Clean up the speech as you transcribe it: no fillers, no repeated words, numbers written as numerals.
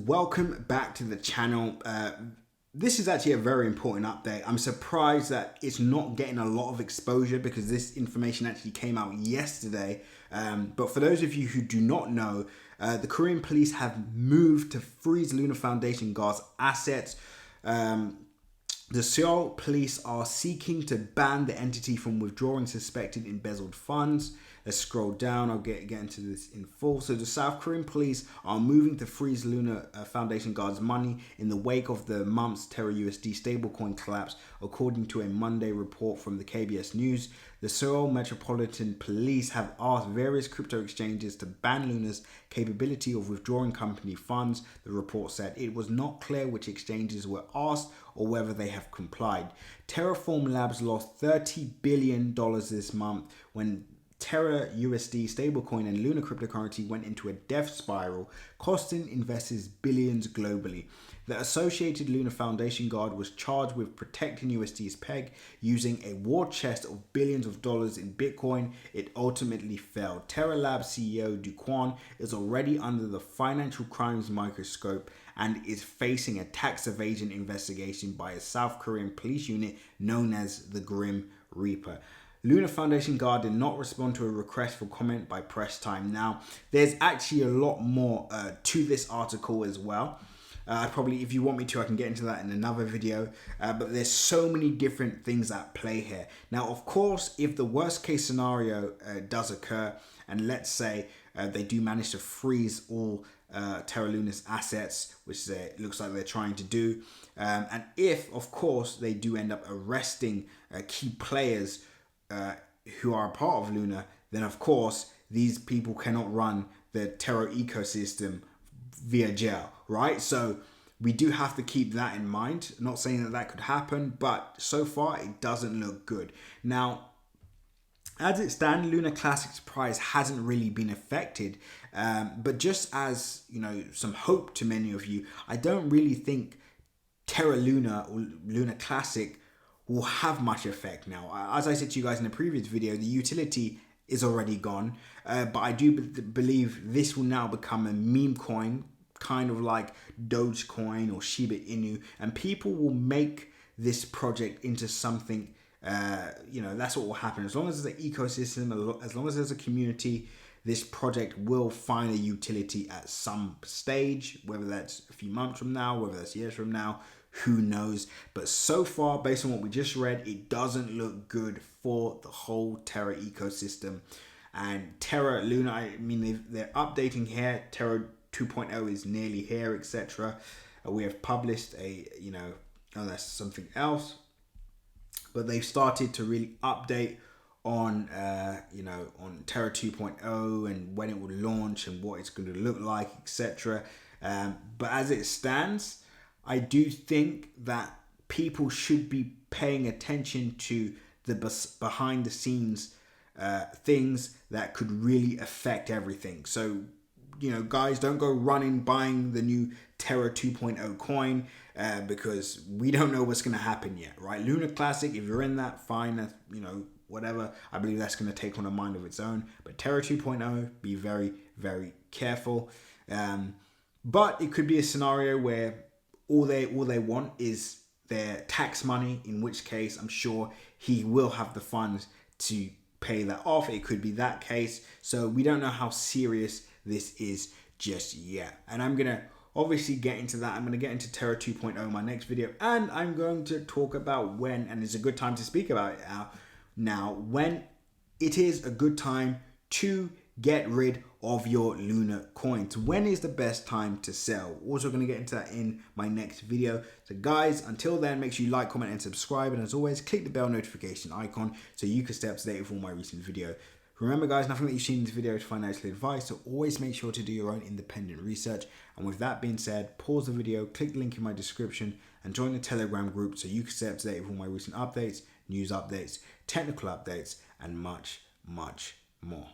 welcome back to the channel. This is actually a very important update. I'm surprised that it's not getting a lot of exposure because this information actually came out yesterday. But for those of you who do not know, the Korean police have moved to freeze Lunar Foundation guards' assets. The Seoul police are seeking to ban the entity from withdrawing suspected embezzled funds. Let's scroll down. I'll get into this in full. So the South Korean police are moving to freeze Lunar Foundation guards' money in the wake of the month's Terra USD stablecoin collapse, according to a Monday report from the KBS News. The Seoul Metropolitan Police have asked various crypto exchanges to ban Lunar's capability of withdrawing company funds. The report said it was not clear which exchanges were asked or whether they have complied. Terraform Labs lost $30 billion this month when Terra USD stablecoin and Luna cryptocurrency went into a death spiral, costing investors billions globally. The Associated Lunar Foundation guard was charged with protecting USD's peg using a war chest of billions of dollars in Bitcoin. It ultimately failed. Terra Labs CEO Do Kwon is already under the financial crimes microscope and is facing a tax evasion investigation by a South Korean police unit known as the Grim Reaper. Lunar Foundation guard did not respond to a request for comment by Press Time. Now, there's actually a lot more to this article as well. Probably, if you want me to, I can get into that in another video. But there's so many different things at play here. Now, of course, if the worst case scenario does occur, and let's say they do manage to freeze all Terra Luna's assets, which it looks like they're trying to do, and if, of course, they do end up arresting key players who are a part of Luna, then of course these people cannot run the Terra ecosystem via jail, right? So we do have to keep that in mind. Not saying that that could happen, but so far it doesn't look good. Now, as it stands, Luna Classic's price hasn't really been affected, but just as, you know, some hope to many of you, I don't really think Terra Luna or Luna Classic will have much effect now. As I said to you guys in the previous video, the utility is already gone, but I do believe this will now become a meme coin, kind of like Dogecoin or Shiba Inu, and people will make this project into something, you know, that's what will happen. As long as there's an ecosystem, as long as there's a community, this project will find a utility at some stage, whether that's a few months from now, whether that's years from now, who knows. But so far, based on what we just read, it doesn't look good for the whole Terra ecosystem. And Terra Luna, I mean, they're updating here. Terra 2.0 is nearly here, etc. We have published a, you know, oh, that's something else. But they've started to really update on, you know, on Terra 2.0 and when it will launch and what it's going to look like, etc. But as it stands, I do think that people should be paying attention to the behind the scenes things that could really affect everything. So, you know, guys, don't go running buying the new Terra 2.0 coin because we don't know what's going to happen yet, right? Luna Classic, if you're in that, fine, that's, you know, whatever. I believe that's going to take on a mind of its own. But Terra 2.0, be very, very careful. But it could be a scenario where all they want is their tax money, in which case I'm sure he will have the funds to pay that off. It could be that case. So we don't know how serious this is just yet. And I'm going to obviously get into that. I'm going to get into Terra 2.0 in my next video. And I'm going to talk about when, and it's a good time to speak about it now, when it is a good time to get rid of your Luna coins. When is the best time to sell? Also going to get into that in my next video. So guys, until then, make sure you like, comment and subscribe. And as always, click the bell notification icon so you can stay up to date with all my recent videos. Remember guys, nothing that you've seen in this video is financial advice, so always make sure to do your own independent research. And with that being said, pause the video, click the link in my description and join the Telegram group so you can stay up to date with all my recent updates, news updates, technical updates and much, much more.